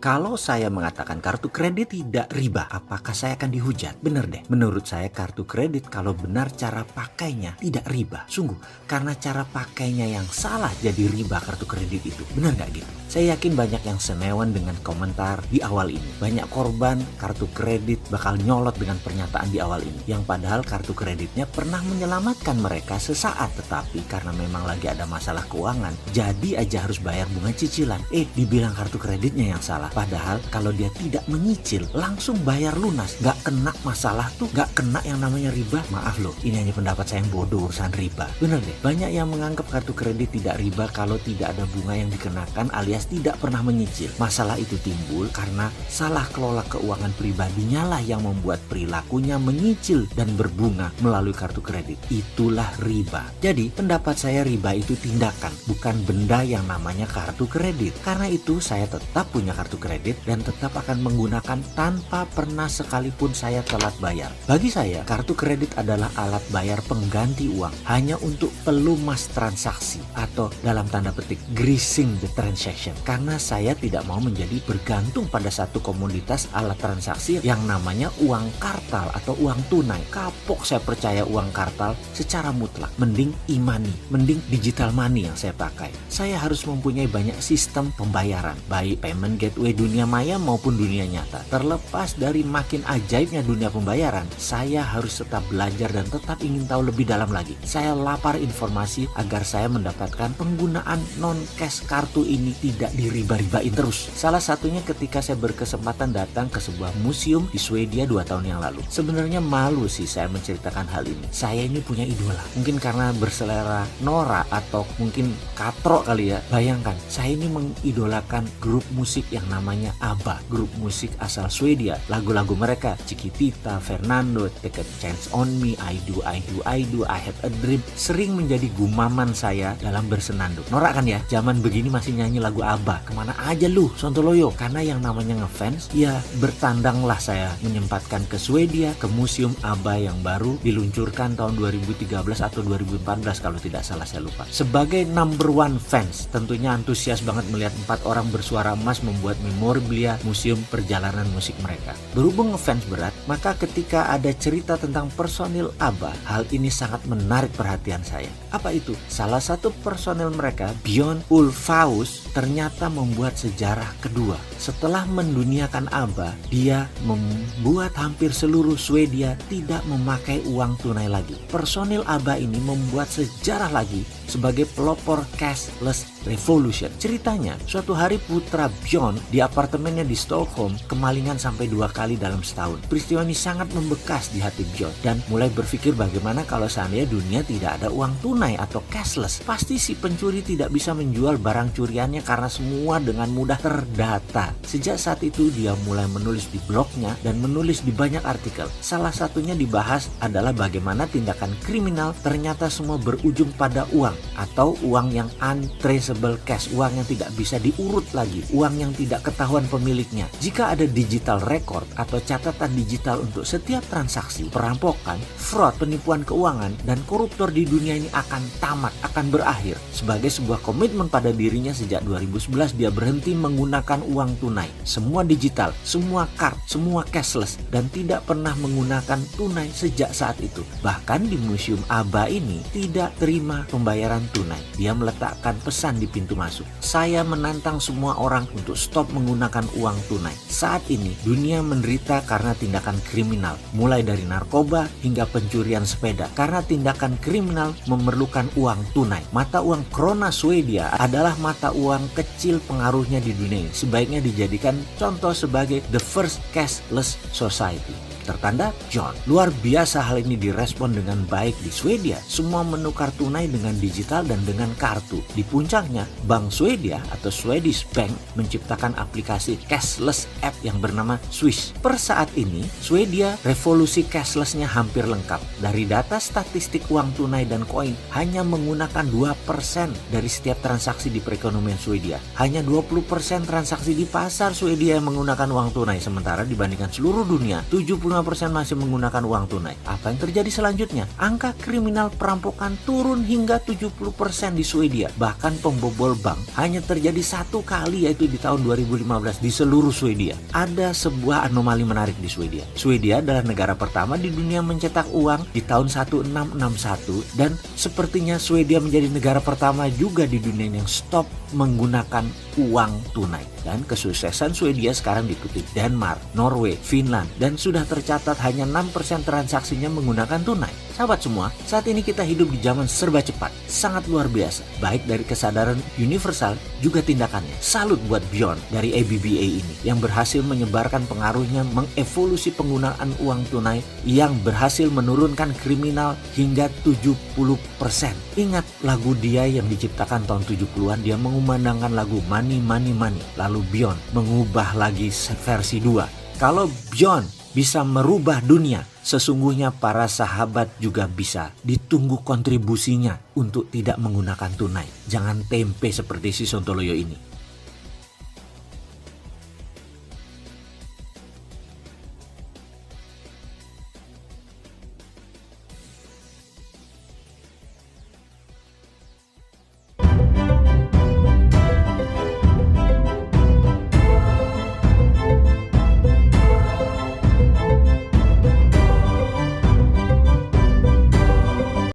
Kalau saya mengatakan kartu kredit tidak riba, apakah saya akan dihujat? Bener deh, menurut saya kartu kredit kalau benar cara pakainya tidak riba. Sungguh, karena cara pakainya yang salah jadi riba kartu kredit itu. Bener gak gitu? Saya yakin banyak yang senewan dengan komentar di awal ini. Banyak korban kartu kredit bakal nyolot dengan pernyataan di awal ini. Yang padahal kartu kreditnya pernah menyelamatkan mereka sesaat, tetapi karena memang lagi ada masalah keuangan, jadi aja harus bayar bunga cicilan. Dibilang kartu kreditnya yang salah. Padahal kalau dia tidak menyicil, langsung bayar lunas. Gak kena masalah tuh, gak kena yang namanya riba. Maaf loh, ini hanya pendapat saya yang bodoh urusan riba. Bener deh, banyak yang menganggap kartu kredit tidak riba kalau tidak ada bunga yang dikenakan alias tidak pernah menyicil. Masalah itu timbul karena salah kelola keuangan pribadinya lah yang membuat perilakunya menyicil dan berbunga melalui kartu kredit. Itulah riba. Jadi pendapat saya riba itu tindakan, bukan benda yang namanya kartu kredit. Karena itu saya tetap punya kartu kredit dan tetap akan menggunakan tanpa pernah sekalipun saya telat bayar. Bagi saya, kartu kredit adalah alat bayar pengganti uang hanya untuk pelumas transaksi atau dalam tanda petik greasing the transaction. Karena saya tidak mau menjadi bergantung pada satu komoditas alat transaksi yang namanya uang kartal atau uang tunai. Kapok saya percaya uang kartal secara mutlak. Mending e-money, mending digital money yang saya pakai. Saya harus mempunyai banyak sistem pembayaran, baik payment gateway dunia maya maupun dunia nyata. Terlepas dari makin ajaibnya dunia pembayaran, saya harus tetap belajar dan tetap ingin tahu lebih dalam lagi. Saya lapar informasi agar saya mendapatkan penggunaan non-cash kartu ini tidak diriba-ribain terus. Salah satunya ketika saya berkesempatan datang ke sebuah museum di Swedia 2 tahun yang lalu. Sebenarnya malu sih saya menceritakan hal ini. Saya ini punya idola. Mungkin karena berselera Nora atau mungkin katrok kali ya. Bayangkan, saya ini mengidolakan grup musik yang namanya ABBA, grup musik asal Swedia. Lagu-lagu mereka, Chiquitita, Fernando, Take a Chance on Me, I Do, I Have a Dream, sering menjadi gumaman saya dalam bersenandung. Norak kan ya, zaman begini masih nyanyi lagu ABBA. Kemana aja lu, Sontoloyo? Karena yang namanya ngefans, ya bertandanglah saya menyempatkan ke Swedia, ke museum ABBA yang baru diluncurkan tahun 2013 atau 2014 kalau tidak salah, saya lupa. Sebagai number one fans, tentunya antusias banget melihat 4 orang bersuara emas membuat memorabilia museum perjalanan musik mereka. Berhubung ngefans berat, maka ketika ada cerita tentang personil ABBA, hal ini sangat menarik perhatian saya. Apa itu? Salah satu personil mereka, Björn Ulvaeus, ternyata membuat sejarah kedua. Setelah menduniakan ABBA, dia membuat hampir seluruh Swedia tidak memakai uang tunai lagi. Personil ABBA ini membuat sejarah lagi sebagai pelopor cashless revolution. Ceritanya, suatu hari putra Björn di apartemennya di Stockholm kemalingan sampai 2 kali dalam setahun. Peristiwa ini sangat membekas di hati Björn dan mulai berpikir bagaimana kalau seandainya dunia tidak ada uang tunai atau cashless. Pasti si pencuri tidak bisa menjual barang curiannya karena semua dengan mudah terdata. Sejak saat itu dia mulai menulis di blognya dan menulis di banyak artikel. Salah satunya dibahas adalah bagaimana tindakan kriminal ternyata semua berujung pada uang atau uang yang untraceable cash, uang yang tidak bisa diurut lagi, uang yang tidak ketahuan pemiliknya. Jika ada digital record atau catatan digital untuk setiap transaksi, perampokan, fraud, penipuan keuangan, dan koruptor di dunia ini akan tamat, akan berakhir. Sebagai sebuah komitmen pada dirinya sejak 2011 dia berhenti menggunakan uang tunai. Semua digital, semua card, semua cashless, dan tidak pernah menggunakan tunai sejak saat itu. Bahkan di museum ABBA ini tidak terima pembayaran tunai. Dia meletakkan pesan di pintu masuk. Saya menantang semua orang untuk stop menggunakan uang tunai. Saat ini dunia menderita karena tindakan kriminal, mulai dari narkoba hingga pencurian sepeda. Karena tindakan kriminal memerlukan uang tunai. Mata uang krona Swedia adalah mata uang kecil pengaruhnya di dunia ini. Sebaiknya dijadikan contoh sebagai the first cashless society. Tertanda John. Luar biasa hal ini direspon dengan baik di Swedia. Semua menukar tunai dengan digital dan dengan kartu. Di puncaknya, Bank Swedia atau Swedish Bank menciptakan aplikasi cashless app yang bernama Swish. Per saat ini, Swedia revolusi cashlessnya hampir lengkap. Dari data statistik uang tunai dan koin, hanya menggunakan 2% dari setiap transaksi di perekonomian Swedia. Hanya 20% transaksi di pasar Swedia yang menggunakan uang tunai. Sementara dibandingkan seluruh dunia, 76 75% masih menggunakan uang tunai. Apa yang terjadi selanjutnya? Angka kriminal perampokan turun hingga 70% di Swedia. Bahkan pembobol bank hanya terjadi satu kali, yaitu di tahun 2015 di seluruh Swedia. Ada sebuah anomali menarik di Swedia. Swedia adalah negara pertama di dunia mencetak uang di tahun 1661 dan sepertinya Swedia menjadi negara pertama juga di dunia yang stop menggunakan uang tunai. Dan kesuksesan Swedia sekarang diikuti Denmark, Norway, Finland, dan sudah tercatat hanya 6% transaksinya menggunakan tunai. Sahabat semua, saat ini kita hidup di zaman serba cepat, sangat luar biasa. Baik dari kesadaran universal juga tindakannya. Salut buat Bjorn dari ABBA ini yang berhasil menyebarkan pengaruhnya mengevolusi penggunaan uang tunai yang berhasil menurunkan kriminal hingga 70%. Ingat lagu dia yang diciptakan tahun 70-an, dia mengumandangkan lagu Money Money Money. Lalu Bjorn mengubah lagi versi 2. Kalau Bjorn bisa merubah dunia, sesungguhnya para sahabat juga bisa. Ditunggu kontribusinya untuk tidak menggunakan tunai. Jangan tempe seperti si Sontoloyo ini.